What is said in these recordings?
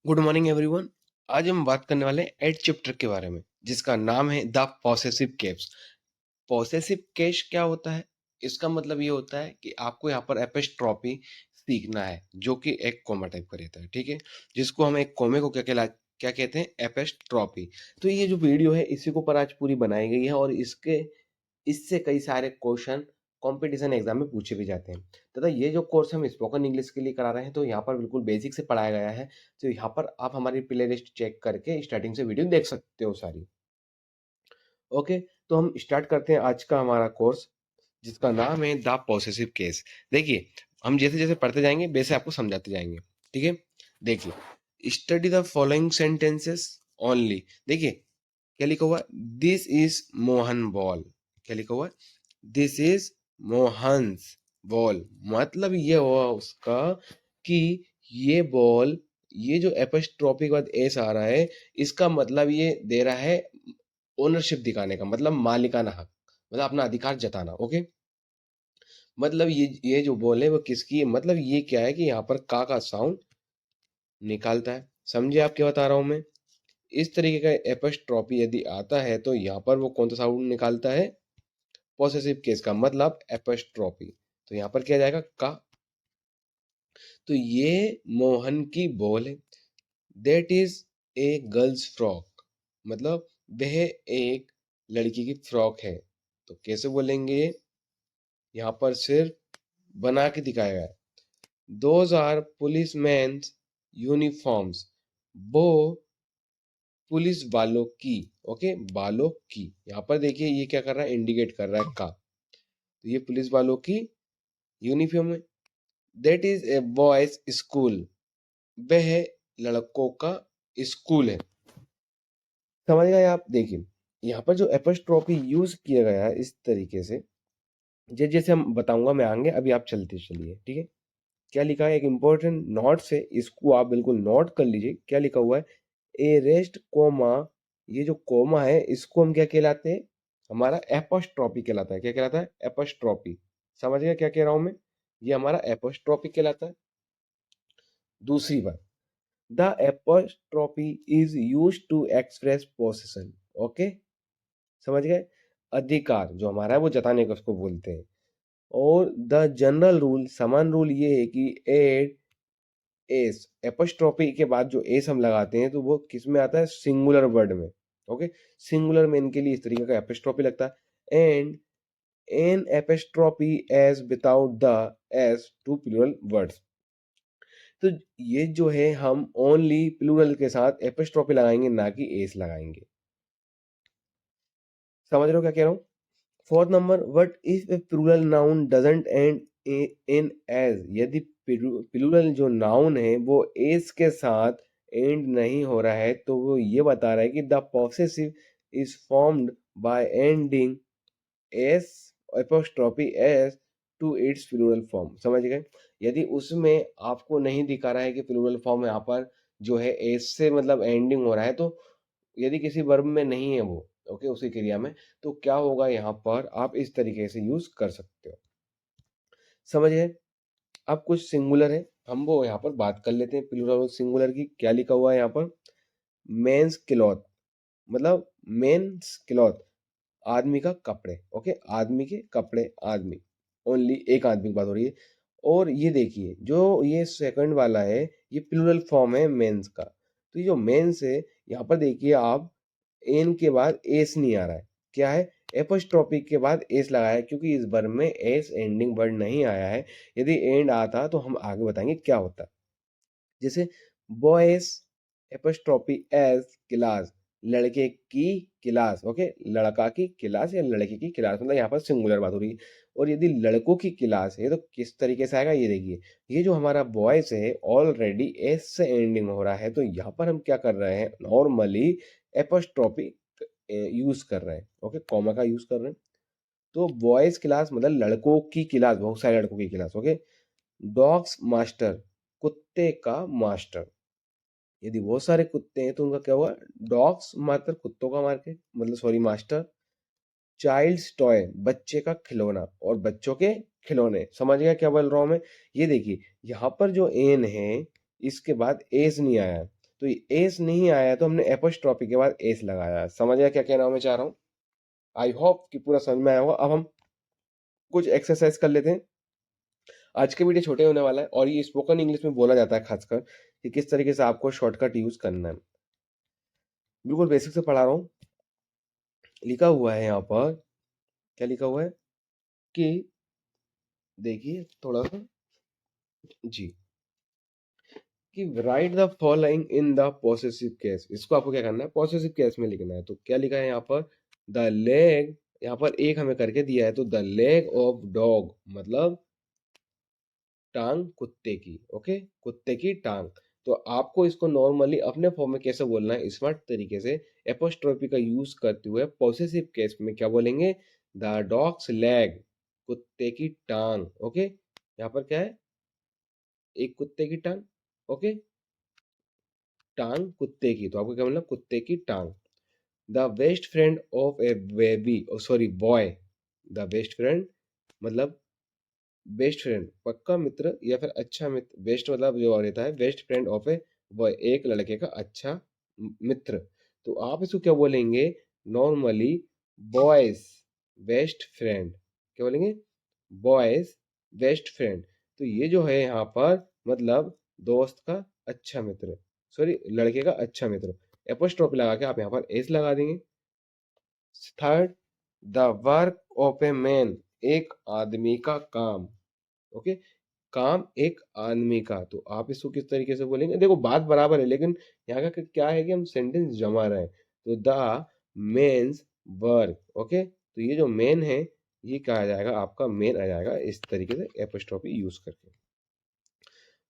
Good morning everyone. आज हम बात करने वाले हैं 8 चैप्टर के बारे में, जिसका नाम है the possessive case. Possessive case क्या होता है? इसका मतलब ये होता है कि आपको यहाँ पर एपिस्ट्रॉपी सीखना है, जो कि एक कोमा टाइप का रहता है, ठीक है। जिसको हम एक कोमे को क्या कहते हैं? एपिस्ट्रॉपी। तो ये जो वीडियो है इसी के ऊपर आज पूरी बनाई गई है, और इससे कई सारे क्वेश्चन कंपटीशन एग्जाम में पूछे भी जाते हैं। तथा ये जो कोर्स हम स्पोकन इंग्लिश के लिए करा रहे हैं, तो यहाँ पर बिल्कुल बेसिक से पढ़ाया गया है। तो यहाँ पर आप हमारी प्ले लिस्ट चेक करके स्टार्टिंग से वीडियो देख सकते हो सारी। ओके, तो हम स्टार्ट करते हैं आज का हमारा कोर्स, जिसका नाम है द पॉसेसिव केस। देखिए, हम जैसे जैसे पढ़ते जाएंगे वैसे आपको समझाते जाएंगे, ठीक है। देखिए, study the following sentences only. देखिए क्या लिखा हुआ है? This is Mohan ball. क्या लिखा हुआ है? This is Mohan's ball. मतलब ये हुआ उसका कि ये बॉल, ये जो एपस्ट्रॉफी के बाद एस आ रहा है, इसका मतलब ये दे रहा है ओनरशिप दिखाने का, मतलब मालिकाना हक, मतलब अपना अधिकार जताना। ओके, मतलब ये जो बॉल है वो किसकी है? मतलब ये क्या है कि यहाँ पर का साउंड निकालता है। समझे आप क्या बता रहा हूं मैं? इस तरीके का एपस्ट्रॉफी यदि आता है तो यहाँ पर वो कौन सा साउंड निकालता है? पॉसेसिव केस का मतलब एपस्ट्रॉफी। तो यहाँ पर क्या जाएगा? का। तो ये मोहन की बॉल है। That is a girls frock. मतलब वह एक लड़की की फ्रॉक है। तो कैसे बोलेंगे? यहाँ पर सिर्फ बना के दिखाया है। Those are policemen's uniforms. वो पुलिस वालों की, ओके, वालों की। यहाँ पर देखिए ये क्या कर रहा है? इंडिकेट कर रहा है का। तो ये पुलिस वालों की यूनिफॉर्म है। That is a boys school. वह लड़कों का स्कूल है। समझ गए आप? देखिए यहाँ पर जो एपस्ट्रॉफी यूज किया गया है इस तरीके से, जैसे जैसे हम बताऊंगा मैं आगे, अभी आप चलते चलिए, ठीक है। क्या लिखा है? एक इंपॉर्टेंट नोट से इसको आप बिल्कुल नोट कर लीजिए। क्या लिखा हुआ है? ए रेस्ट कोमा। ये जो कोमा है इसको हम क्या कहलाते हैं? हमारा एपोस्ट्रॉपी कहलाता है। क्या कहलाता है? एपोस्ट्रॉपी। समझ गया क्या कह रहा हूं मैं? ये हमारा एपोस्ट्रॉपी कहलाता है। दूसरी बात, the apostrophe is use to express possession. Okay, समझ गए? अधिकार जो हमारा है वो जताने का उसको बोलते हैं। और द जनरल रूल, समान रूल ये है कि एड एस, एपोस्ट्रॉफी के बाद जो एस हम लगाते हैं तो वो किस में आता है? सिंगुलर वर्ड में। ओके, सिंगुलर में इनके लिए इस तरीके का एपोस्ट्रॉफी लगता है। And an apostrophe s without the s to plural words. तो ये जो है हम ओनली प्लूरल के साथ एपोस्ट्रॉफी लगाएंगे, ना कि एस लगाएंगे। समझ रहे हो क्या कह रहा हूँ? Fourth number, what if a plural noun doesn't end in s. यदि प्लूरल जो नाउन है वो एस के साथ एंड नहीं हो रहा है, तो वो ये बता रहा है कि the possessive is formed by ending s apostrophe s to its plural form. समझ गए? यदि उसमें आपको नहीं दिखा रहा है कि प्लूरल फॉर्म यहाँ पर जो है एस से मतलब एंडिंग हो रहा है, तो यदि किसी वर्ब में नहीं है वो, ओके, उसी क्रिया में, तो क्या होगा? यहाँ पर आप इस तरीके से यूज कर सकते हो। समझ गए? अब कुछ सिंगुलर है, हम वो यहाँ पर बात कर लेते हैं प्लूरल और सिंगुलर की। क्या लिखा हुआ है यहाँ पर? Men's cloth. मतलब मेंस क्लॉथ, आदमी का कपड़े। ओके, आदमी के कपड़े, आदमी, ओनली एक आदमी की बात हो रही है। और ये देखिए जो ये सेकंड वाला है, ये प्लूरल फॉर्म है मेंस का। तो ये जो मेंस है, यहाँ पर देखिए आप, एन के बाद एस नहीं आ रहा है। क्या है? एपोस्ट्रोफी के बाद एस लगाया है, क्योंकि इस बार में एस एंडिंग वर्ड नहीं आया है। यदि एंड आता तो हम आगे बताएंगे क्या होता। जैसे बॉयज एपोस्ट्रोफी एज क्लास, लड़के की क्लास। ओके, लड़का की क्लास या लड़के की क्लास, मतलब यहाँ पर सिंगुलर बात हो रही है। और यदि लड़कों की क्लास है तो किस तरीके से आएगा? ये देखिए, ये जो हमारा बॉयज है ऑलरेडी एस से एंडिंग हो रहा है, तो यहाँ पर हम क्या कर रहे हैं? नॉर्मली एपोस्ट्रोफी यूज कर रहे हैं। ओके, कॉमा का यूज कर रहे हैं। तो बॉयज क्लास मतलब लड़कों की क्लास, बहुत सारे लड़कों की क्लास। ओके, डॉग्स मास्टर, कुत्ते का मास्टर। यदि बहुत सारे कुत्ते हैं तो उनका क्या हुआ? डॉग्स मात्र कुत्तों का मार्केट, मतलब सॉरी मास्टर। चाइल्ड्स टॉय, बच्चे का खिलौना, और बच्चों के खिलौने। समझ गया क्या बोल रहा हूं मैं? ये देखिए यहाँ पर जो एन है इसके बाद एस नहीं आया, तो ये एस नहीं आया तो हमने एपोस्ट्रॉफी के बाद एस लगाया। समझ आया क्या कहना मैं चाह रहा हूँ? आई होप कि पूरा समझ में आया होगा। अब हम कुछ एक्सरसाइज कर लेते हैं। आज के वीडियो छोटे होने वाला है और ये स्पोकन इंग्लिश में बोला जाता है खासकर कि किस तरीके से आपको शॉर्टकट यूज करना है। बिल्कुल बेसिक से पढ़ा रहा हूँ। लिखा हुआ है यहाँ पर, क्या लिखा हुआ है कि देखिए थोड़ा सा जी, कि right the following in the possessive case. इसको आपको क्या करना है, पॉसेसिव केस में लिखना है। तो क्या लिखा है यहाँ पर, द लेग, यहाँ पर एक हमें करके दिया है, तो द लेग ऑफ डॉग मतलब टांग कुत्ते की। ओके, कुत्ते की टांग। तो आपको इसको नॉर्मली अपने फॉर्म में कैसे बोलना है, स्मार्ट तरीके से एपोस्ट्रोफी का यूज करते हुए पॉसेसिव केस में क्या बोलेंगे, द डॉग्स लेग, कुत्ते की टांग। ओके, यहाँ पर क्या है, एक कुत्ते की टांग। ओके, टांग कुत्ते की, तो आपको क्या मतलब कुत्ते की टांग। The best friend of A baby, sorry boy, the best friend मतलब बेस्ट फ्रेंड पक्का मित्र या फिर अच्छा मित्र, बेस्ट मतलब जो रहता है best friend of a boy, एक लड़के का अच्छा मित्र। तो आप इसको क्या बोलेंगे, नॉर्मली बॉयज बेस्ट फ्रेंड, क्या बोलेंगे, बॉयज बेस्ट फ्रेंड। तो ये जो है यहाँ पर मतलब दोस्त का अच्छा मित्र, सॉरी लड़के का अच्छा मित्र। एपोस्ट्रोफी लगा के आप यहाँ पर एस लगा देंगे। Third, the work of a man, एक आदमी का काम। ओके, काम एक आदमी का, तो आप इसको किस तरीके से बोलेंगे, देखो बात बराबर है लेकिन यहाँ का क्या है कि हम सेंटेंस जमा रहे हैं। तो द मेन्स वर्क। ओके, तो ये जो मेन है ये क्या आ जाएगा, आपका मेन आ जाएगा इस तरीके से एपोस्ट्रोफी यूज करके।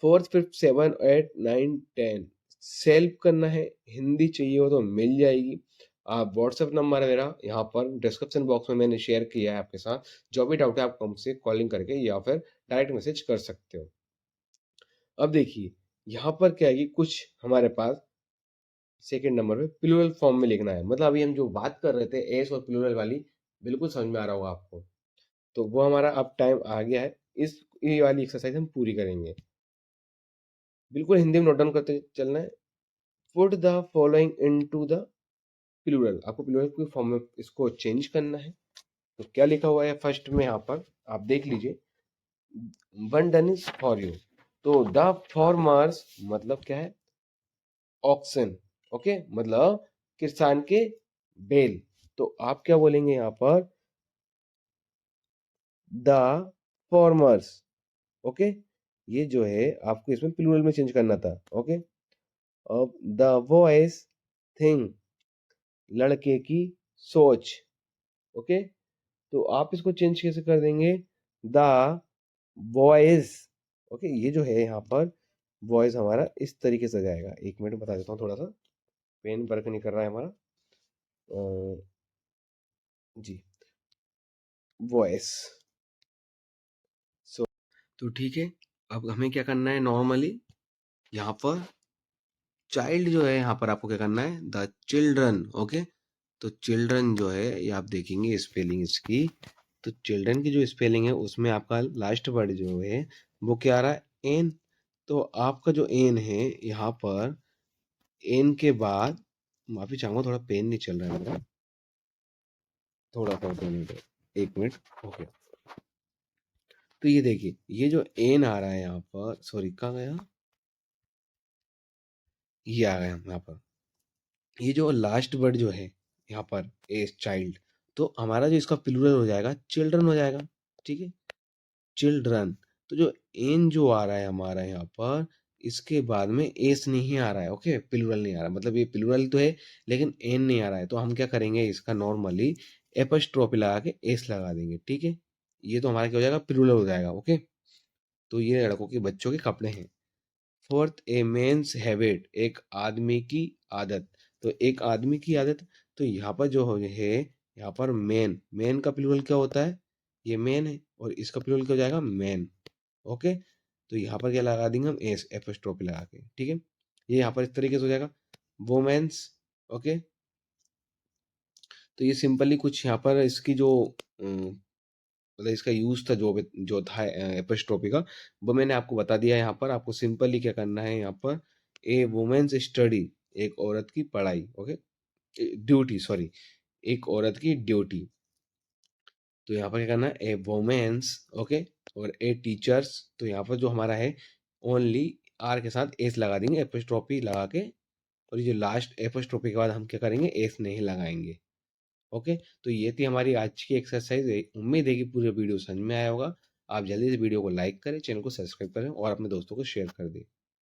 Fourth, fifth, seven, eight, nine, ten self करना है, हिंदी चाहिए हो तो मिल जाएगी। आप व्हाट्सएप नंबर है मेरा यहाँ पर डिस्क्रिप्शन बॉक्स में मैंने शेयर किया है आपके साथ। जो भी डाउट है आप हमसे कॉलिंग करके या फिर डायरेक्ट मैसेज कर सकते हो। अब देखिए यहाँ पर क्या है कि कुछ हमारे पास सेकंड नंबर पे प्लूरल फॉर्म में लिखना है। मतलब अभी हम जो बात कर रहे थे एस और प्लूरल वाली, बिल्कुल समझ में आ रहा होगा आपको। तो वो हमारा अब टाइम आ गया है, इस ये वाली एक्सरसाइज हम पूरी करेंगे। बिल्कुल हिंदी में नोट डाउन करते चलना है। Put the following into the plural, आपको प्लूरल के फॉर्म में इसको चेंज करना है। तो क्या लिखा हुआ है फर्स्ट में यहाँ पर आप देख लीजिए, one done is for you. तो द फॉर्मर्स मतलब क्या है, ऑक्सन। ओके, मतलब किसान के बैल। तो आप क्या बोलेंगे यहाँ पर, द फॉर्मर्स। ओके, ये जो है आपको इसमें प्लूरल में चेंज करना था। ओके, अब द वॉइस थिंग, लड़के की सोच। ओके, तो आप इसको चेंज कैसे कर देंगे, द बॉयज। ओके, ये जो है यहाँ पर बॉयज हमारा इस तरीके से जाएगा। एक मिनट बता देता हूँ, थोड़ा सा पेन वर्क नहीं कर रहा है हमारा। जी, वॉइस। सो तो ठीक है, अब हमें क्या करना है, नॉर्मली यहाँ पर चाइल्ड जो है यहाँ पर आपको क्या करना है, द चिल्ड्रन। ओके, तो चिल्ड्रन जो है ये आप देखेंगे स्पेलिंग इसकी, तो चिल्ड्रन की जो स्पेलिंग है उसमें आपका लास्ट वर्ड जो है वो क्या आ रहा है, एन। तो आपका जो एन है यहाँ पर, एन के बाद, माफी चाहूंगा थोड़ा पेन नहीं चल रहा है मेरा, थोड़ा सा 2 मिनट, 1 मिनट। ओके, तो ये देखिए ये जो एन आ रहा है यहाँ पर, सॉरी कहाँ गया, ये आ गया यहाँ पर। ये जो लास्ट वर्ड जो है यहाँ पर ए चाइल्ड, तो हमारा जो इसका प्लूरल हो जाएगा चिल्ड्रन हो जाएगा। ठीक है, चिल्ड्रन। तो जो एन जो आ रहा है हमारा यहाँ पर, इसके बाद में एस नहीं आ रहा है। ओके, प्लूरल नहीं आ रहा, मतलब ये प्लूरल तो है लेकिन एन नहीं आ रहा है। तो हम क्या करेंगे, इसका नॉर्मली एपस्ट्रोफी लगा के एस लगा देंगे। ठीक है, ये तो हमारा क्या हो जाएगा, प्लूरल हो जाएगा। ओके, तो ये लड़कों के बच्चों के कपड़े हैं। फोर्थ, ए मेन्स हैबिट, एक आदमी की आदत। तो एक आदमी की आदत, तो यहाँ पर जो है यहाँ पर मेन, मेन का प्लूरल क्या होता है, ये मेन है और इसका प्लूरल क्या हो जाएगा, मेन। ओके, तो यहाँ पर क्या लगा देंगे हम, एस एपोस्ट्रोफी लगा के। ठीक है, ये यहाँ पर इस तरीके से हो जाएगा, वोमेन्स। ओके, तो ये सिंपली कुछ यहाँ पर इसकी जो मतलब इसका यूज़ था जो था एपोस्ट्रोफी का, वो मैंने आपको बता दिया है यहाँ पर। आपको सिंपली क्या करना है यहाँ पर, ए वुमेन्स स्टडी, एक औरत की पढ़ाई, ओके? ड्यूटी सॉरी, एक औरत की ड्यूटी। तो यहाँ पर क्या करना है, ए वुमेन्स, ओके? और ए टीचर्स, तो यहाँ पर जो हमारा है ओनली आर के साथ एस लगा देंगे, एपोस्ट्रोफी लगा के, और ये जो लास्ट एपोस्ट्रोफी के बाद हम क्या करेंगे, एस नहीं लगाएंगे। ओके, तो ये थी हमारी आज की एक्सरसाइज। उम्मीद है कि पूरा वीडियो समझ में आया होगा। आप जल्दी से वीडियो को लाइक करें, चैनल को सब्सक्राइब करें और अपने दोस्तों को शेयर कर दें।